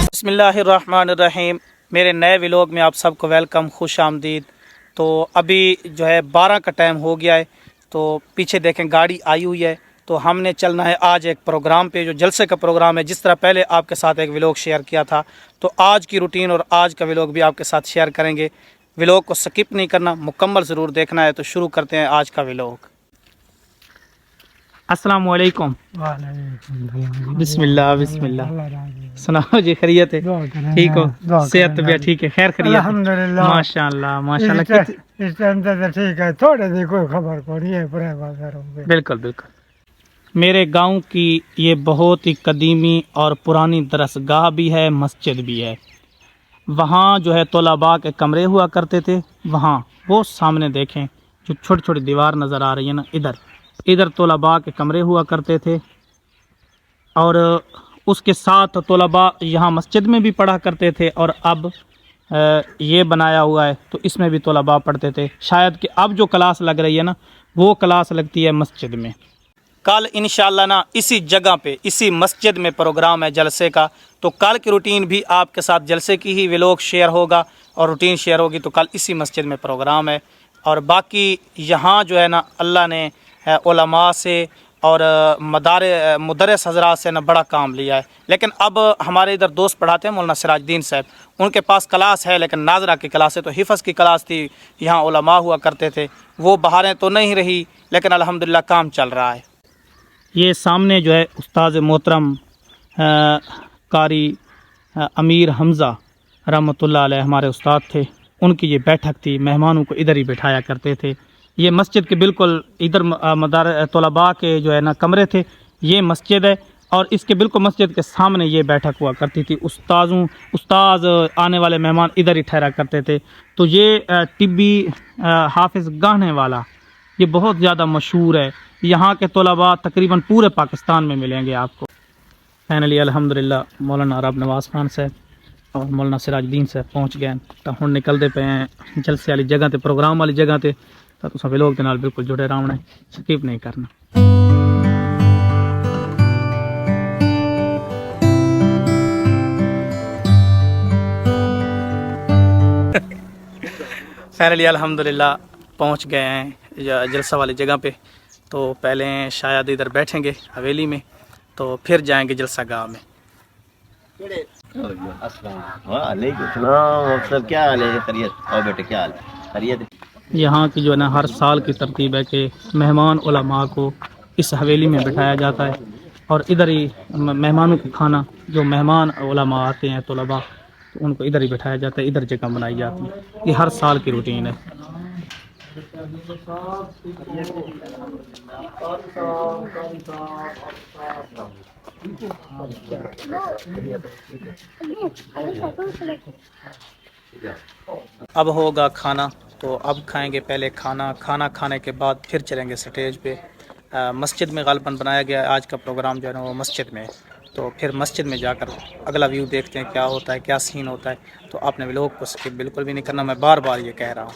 बिस्मिल्लाहिर्रहमानिर्रहीम। मेरे नए व्लॉग में आप सबको वेलकम, खुश आमदीद। तो अभी जो है 12 का टाइम हो गया है, तो पीछे देखें गाड़ी आई हुई है। तो हमने चलना है आज एक प्रोग्राम पे, जो जलसे का प्रोग्राम है। जिस तरह पहले आपके साथ एक व्लॉग शेयर किया था, तो आज की रूटीन और आज का व्लॉग भी आपके साथ शेयर करेंगे। व्लॉग को स्किप नहीं करना, मुकम्मल ज़रूर देखना है। तो शुरू करते हैं आज का व्लॉग। अस्सलाम वालेकुम। बिस्मिल्लाह बिस्मिल्लाह। सुनाओ जी, खैरियत है? ठीक हो? सेहत तबीयत ठीक है? खैर खैरियत? अल्हम्दुलिल्लाह माशाल्लाह माशाल्लाह। इस टाइम तो ठीक है, थोड़े दी कोई खबर को नहीं है। बिल्कुल बिल्कुल। मेरे गांव की ये बहुत ही कदीमी और पुरानी दरसगाह भी है, मस्जिद भी है। वहाँ जो है तौलाबा के कमरे हुआ करते थे। वहाँ वो सामने देखें जो छोटी छोटी दीवार नज़र आ रही है ना, इधर तौलाबा के कमरे हुआ करते थे। और उसके साथ तौलाबा यहाँ मस्जिद में भी पढ़ा करते थे। और अब ये बनाया हुआ है, तो इसमें भी तौलाबा पढ़ते थे। शायद कि अब जो क्लास लग रही है ना, वो क्लास लगती है मस्जिद में। कल इंशाअल्लाह ना इसी जगह पे, इसी मस्जिद में प्रोग्राम है जलसे का। तो कल की रूटीन भी आपके साथ जलसे की ही व्लॉग शेयर होगा और रूटीन शेयर होगी। तो कल इसी मस्जिद में प्रोग्राम है। और बाकी यहाँ जो है ना, अल्लाह ने उलमा से और मुदर्रिस हज़रात से ना बड़ा काम लिया है। लेकिन अब हमारे इधर दोस्त पढ़ाते हैं, मौलाना सिराजुद्दीन साहब, उनके पास क्लास है, लेकिन नाजरा की क्लास है। तो हिफ़्ज़ की क्लास थी, यहाँ उलमा हुआ करते थे। वो बहारें तो नहीं रही, लेकिन अल्हम्दुलिल्लाह काम चल रहा है। ये सामने जो है उस्ताद मोहतरम कारी अमीर हमज़ा रहमतुल्लाह अलैह हमारे उस्ताद थे। उनकी ये बैठक थी, मेहमानों को इधर ही बिठाया करते थे। ये मस्जिद के बिल्कुल इधर मदार तौलबा के जो है ना कमरे थे, ये मस्जिद है। और इसके बिल्कुल मस्जिद के सामने ये बैठक हुआ करती थी। उस्ताद आने वाले मेहमान इधर ही ठहरा करते थे। तो ये टिब्बी हाफिज़ गाहने वाला ये बहुत ज़्यादा मशहूर है। यहाँ के तौलबा तकरीबन पूरे पाकिस्तान में मिलेंगे आपको। फाइनली अल्हम्दुलिल्लाह मौलाना अरब नवाज़ खान साहब और मौलाना सिराजुद्दीन साहब पहुँच गए। तो हम निकलते पे हैं जलसे वाली जगह ते, प्रोग्राम वाली जगह ते। तो तुम लोग के नाल बिल्कुल जुड़े रहना है, स्किप नहीं करना। फाइनली अल्हम्दुलिल्लाह पहुँच गए हैं जलसा वाली जगह पे। तो पहले शायद इधर बैठेंगे हवेली में, तो फिर जाएंगे जलसा गाँव में। क्या हाल है? खैरियत? और बेटे क्या हाल है? खैरियत? यहाँ की जो है ना हर साल की तरतीब है कि मेहमान उलमा को इस हवेली में बिठाया जाता है। और इधर ही मेहमानों को खाना, जो मेहमान उलमा आते हैं तौलबा, तो उनको इधर ही बिठाया जाता है, इधर जगह बनाई जाती है। ये हर साल की रूटीन है। अब होगा खाना, तो अब खाएंगे पहले खाना। खाना खाने के बाद फिर चलेंगे स्टेज पे। मस्जिद में गालबन बनाया गया है आज का प्रोग्राम जो है ना, वो मस्जिद में। तो फिर मस्जिद में जाकर अगला व्यू देखते हैं, क्या होता है, क्या सीन होता है। तो आपने व्लॉग को स्किप बिल्कुल भी नहीं करना, मैं बार बार ये कह रहा हूँ।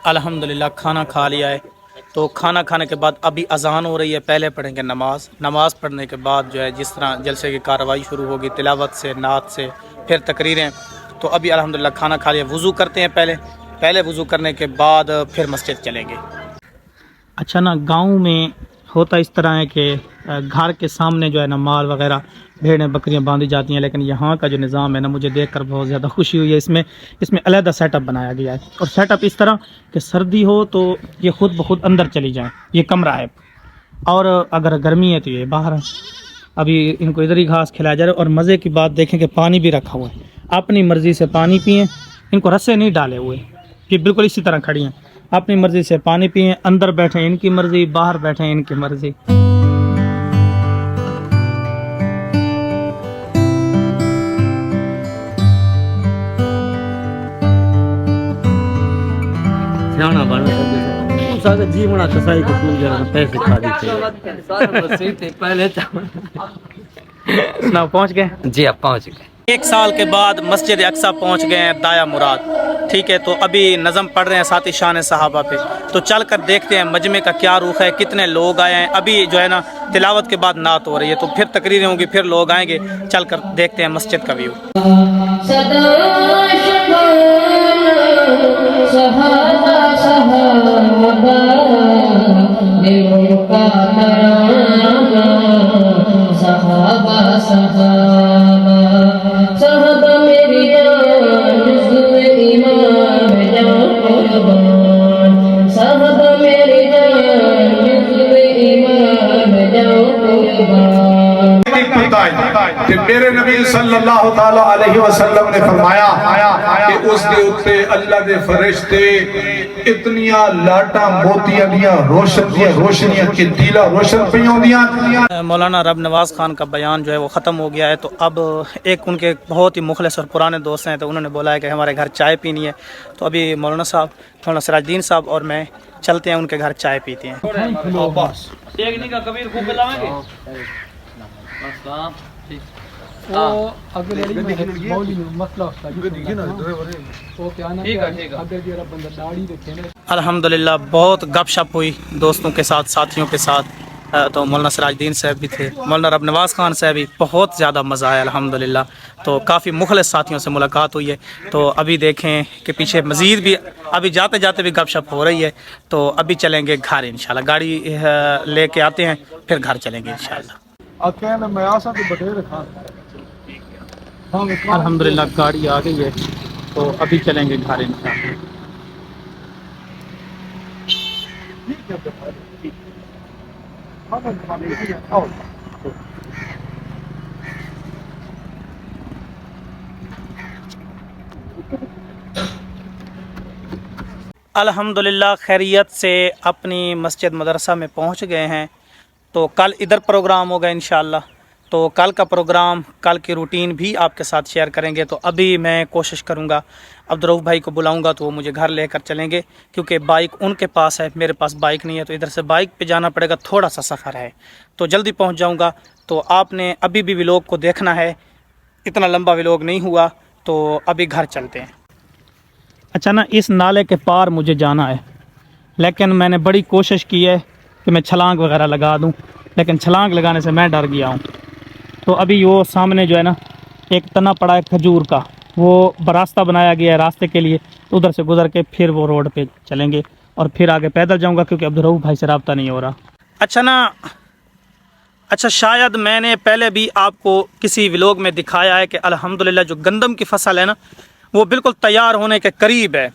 अल्हम्दुलिल्लाह खाना खा लिया है। तो खाना खाने के बाद अभी अज़ान हो रही है, पहले पढ़ेंगे नमाज। नमाज पढ़ने के बाद जो है जिस तरह जलसे की कार्रवाई शुरू होगी, तिलावत से, नात से, फिर तकरीरें। तो अभी अल्हम्दुलिल्लाह खाना खा लिया, वज़ू करते हैं पहले वज़ू करने के बाद फिर मस्जिद चलेंगे। अच्छा ना, गाँव में होता इस तरह है कि घर के सामने जो है ना माल वगैरह, भेड़ें बकरियां बांधी जाती हैं। लेकिन यहाँ का जो निज़ाम है ना, मुझे देखकर बहुत ज़्यादा खुशी हुई है। इसमें अलहदा सेटअप बनाया गया है। और सेटअप इस तरह कि सर्दी हो तो ये ख़ुद ब खुद अंदर चली जाए, ये कमरा है। और अगर गर्मी है तो ये बाहर है। अभी इनको इधर ही घास खिलाया जा रहा है। और मज़े की बात देखें कि पानी भी रखा हुआ है, अपनी मर्ज़ी से पानी पिएँ। इनको रस्से नहीं डाले हुए, कि बिल्कुल इसी तरह खड़ी हैं, अपनी मर्ज़ी से पानी पिएँ। अंदर बैठें इनकी मर्ज़ी, बाहर बैठें इनकी मर्ज़ी। जीवना कसाई को तू जरा पैसे खा देते पहले ना पहुँच गए? जी आप पहुँच गए। 1 साल के बाद मस्जिद अक्सा पहुँच गए हैं दाया मुराद। ठीक है, तो अभी नज़म पढ़ रहे हैं साथ ही शान सहाबा पे, तो चल कर देखते हैं मजमे का क्या रुख है, कितने लोग आए हैं। अभी जो है ना तिलावत के बाद नात हो रही है, तो फिर तकरीरें होंगी, फिर लोग आएंगे। चल कर देखते हैं मस्जिद का व्यू। कि मेरे नबी सल्लल्लाहु ताला अलैहि वसल्लम ने फरमाया कि उसके उत्ते अल्लाह दे फरिश्ते इतनियां लाटा मोतियां दियां रोशनियां कि दिला रोशन पई होंदियां। मौलाना रब नवाज़ ख़ान का बयान जो है वो ख़त्म हो गया है, तो अब एक उनके बहुत ही मुखलिस और पुराने दोस्त हैं, तो उन्होंने बोला है कि हमारे घर चाय पीनी है। तो अभी मौलाना साहब, मौलाना सिराजुद्दीन साहब और मैं चलते हैं उनके घर, चाय पीते हैं। अल्हम्दुलिल्लाह बहुत गपशप हुई दोस्तों के साथ, साथियों के साथ। तो मौलाना सिराजुद्दीन साहब भी थे, मौलाना रब नवाज़ ख़ान साहब भी, बहुत ज़्यादा मज़ा आया अल्हम्दुलिल्लाह। तो काफ़ी मुखलिस साथियों से मुलाकात हुई है। तो अभी देखें कि पीछे मज़ीद भी अभी जाते जाते भी गपशप हो रही है। तो अभी चलेंगे घर इंशाल्लाह, गाड़ी लेके आते हैं, फिर घर चलेंगे इंशाल्लाह। अल्हम्दुलिल्लाह गाड़ी आ गई है, तो अभी चलेंगे घर इंशाल्लाह। अल्हम्दुलिल्लाह खैरियत से अपनी मस्जिद मदरसा में पहुंच गए हैं। तो कल इधर प्रोग्राम होगा इंशाल्लाह, तो कल का प्रोग्राम, कल की रूटीन भी आपके साथ शेयर करेंगे। तो अभी मैं कोशिश करूंगा, अब्दुर्रऊफ़ भाई को बुलाऊंगा तो वो मुझे घर लेकर चलेंगे, क्योंकि बाइक उनके पास है, मेरे पास बाइक नहीं है। तो इधर से बाइक पे जाना पड़ेगा, थोड़ा सा सफ़र है, तो जल्दी पहुंच जाऊंगा। तो आपने अभी भी व्लॉग को देखना है, इतना लंबा व्लॉग नहीं हुआ। तो अभी घर चलते हैं। अच्छा ना, इस नाले के पार मुझे जाना है, लेकिन मैंने बड़ी कोशिश की है कि मैं छलांग वगैरह लगा दूं, लेकिन छलांग लगाने से मैं डर गया हूं। तो अभी वो सामने जो है ना एक तना पड़ा है खजूर का, वो रास्ता बनाया गया है रास्ते के लिए, तो उधर से गुजर के फिर वो रोड पे चलेंगे और फिर आगे पैदल जाऊंगा, क्योंकि अब्दुर्रऊफ़ भाई से रब्ता नहीं हो रहा। अच्छा ना, अच्छा शायद मैंने पहले भी आपको किसी व्लॉग में दिखाया है कि अल्हम्दुलिल्लाह जो गंदम की फसल है ना, वो बिल्कुल तैयार होने के करीब है।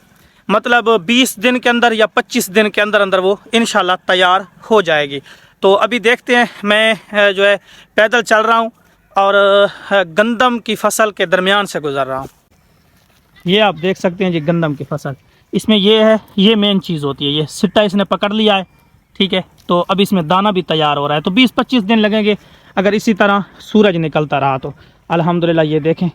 मतलब 20 दिन के अंदर या 25 दिन के अंदर अंदर वो इंशाल्लाह तैयार हो जाएगी। तो अभी देखते हैं, मैं जो है पैदल चल रहा हूँ और गंदम की फसल के दरमियान से गुज़र रहा हूँ। ये आप देख सकते हैं जी गंदम की फसल, इसमें ये है, ये मेन चीज़ होती है। ये सिट्टा इसने पकड़ लिया है, ठीक है। तो अब इसमें दाना भी तैयार हो रहा है, तो 20-25 दिन लगेंगे अगर इसी तरह सूरज निकलता रहा तो। अल्हम्दुलिल्लाह ये देखें,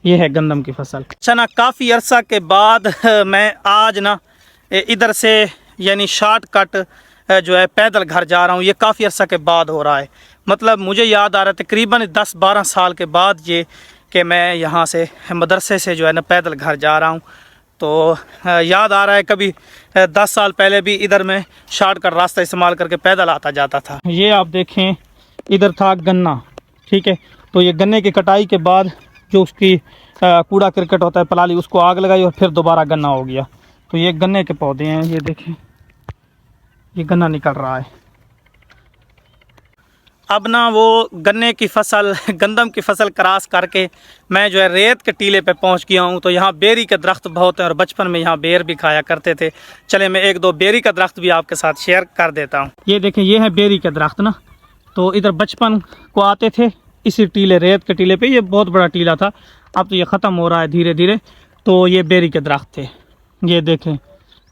ये है गंदम की फसल। अच्छा ना, काफ़ी अरसा के बाद मैं आज ना इधर से यानी शॉर्टकट जो है पैदल घर जा रहा हूँ। ये काफ़ी अरसा के बाद हो रहा है, मतलब मुझे याद आ रहा है तकरीबन 10-12 साल के बाद ये कि मैं यहाँ से मदरसे से जो है ना पैदल घर जा रहा हूँ। तो याद आ रहा है कभी 10 साल पहले भी इधर मैं शॉर्टकट रास्ता इस्तेमाल करके पैदल आता जाता था। ये आप देखें, इधर था गन्ना, ठीक है। तो ये गन्ने की कटाई के बाद जो उसकी कूड़ा क्रिकेट होता है पलाली, उसको आग लगाई और फिर दोबारा गन्ना हो गया। तो ये गन्ने के पौधे हैं, ये देखें, ये गन्ना निकल रहा है। अब ना वो गन्ने की फसल, गंदम की फसल क्रॉस करके मैं जो है रेत के टीले पे पहुंच गया हूं। तो यहाँ बेरी के दरख्त बहुत हैं और बचपन में यहाँ बेर भी खाया करते थे। चले मैं 1-2 बेरी का दरख्त भी आपके साथ शेयर कर देता हूँ। ये देखें, ये है बेरी के दरख्त ना। तो इधर बचपन को आते थे इसी टीले, रेत के टीले पे, ये बहुत बड़ा टीला था, अब तो ये ख़त्म हो रहा है धीरे धीरे। तो ये बेरी के दरख्त थे, ये देखें,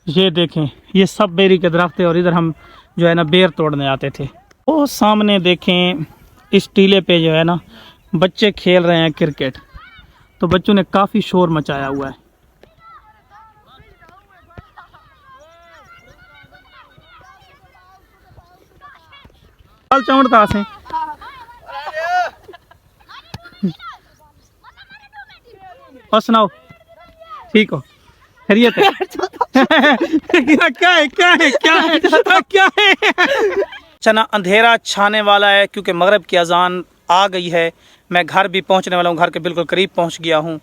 ये देखें, ये सब बेरी के दरख्त थे। और इधर हम जो है ना बेर तोड़ने आते थे। वो सामने देखें, इस टीले पे जो है ना बच्चे खेल रहे हैं क्रिकेट। तो बच्चों ने काफ़ी शोर मचाया हुआ है। चौड़ से और सुनाओ, ठीक हो, खैरियत है? क्या है क्या है क्या है क्या है? चना अंधेरा छाने वाला है क्योंकि मगरिब की अजान आ गई है। मैं घर भी पहुंचने वाला हूं, घर के बिल्कुल करीब पहुंच गया हूं।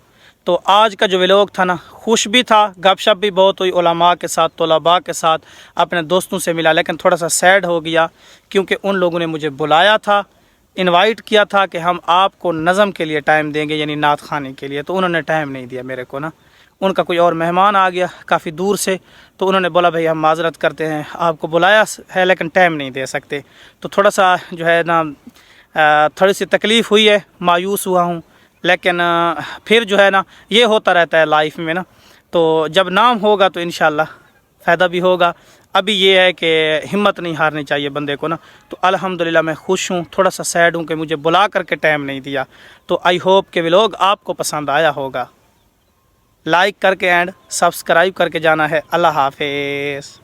तो आज का जो व्लॉग था ना, खुश भी था, गपशप भी बहुत हुई, उलमा के साथ, तलबा के साथ, अपने दोस्तों से मिला, लेकिन थोड़ा सा सैड हो गया क्योंकि उन लोगों ने मुझे बुलाया था, इनवाइट किया था कि हम आपको नज़म के लिए टाइम देंगे, यानी नात खाने के लिए। तो उन्होंने टाइम नहीं दिया मेरे को ना, उनका कोई और मेहमान आ गया काफ़ी दूर से, तो उन्होंने बोला भाई हम माजरत करते हैं, आपको बुलाया है लेकिन टाइम नहीं दे सकते। तो थोड़ा सा जो है ना थोड़ी सी तकलीफ़ हुई है, मायूस हुआ हूँ, लेकिन फिर जो है ना ये होता रहता है लाइफ में ना। तो जब नाम होगा तो इंशाल्लाह फ़ायदा भी होगा। अभी ये है कि हिम्मत नहीं हारनी चाहिए बंदे को ना। तो अल्हम्दुलिल्लाह मैं खुश हूँ, थोड़ा सा सैड हूँ कि मुझे बुला करके टाइम नहीं दिया। तो आई होप कि व्लॉग आपको पसंद आया होगा। लाइक करके एंड सब्सक्राइब करके जाना है। अल्लाह हाफिज़।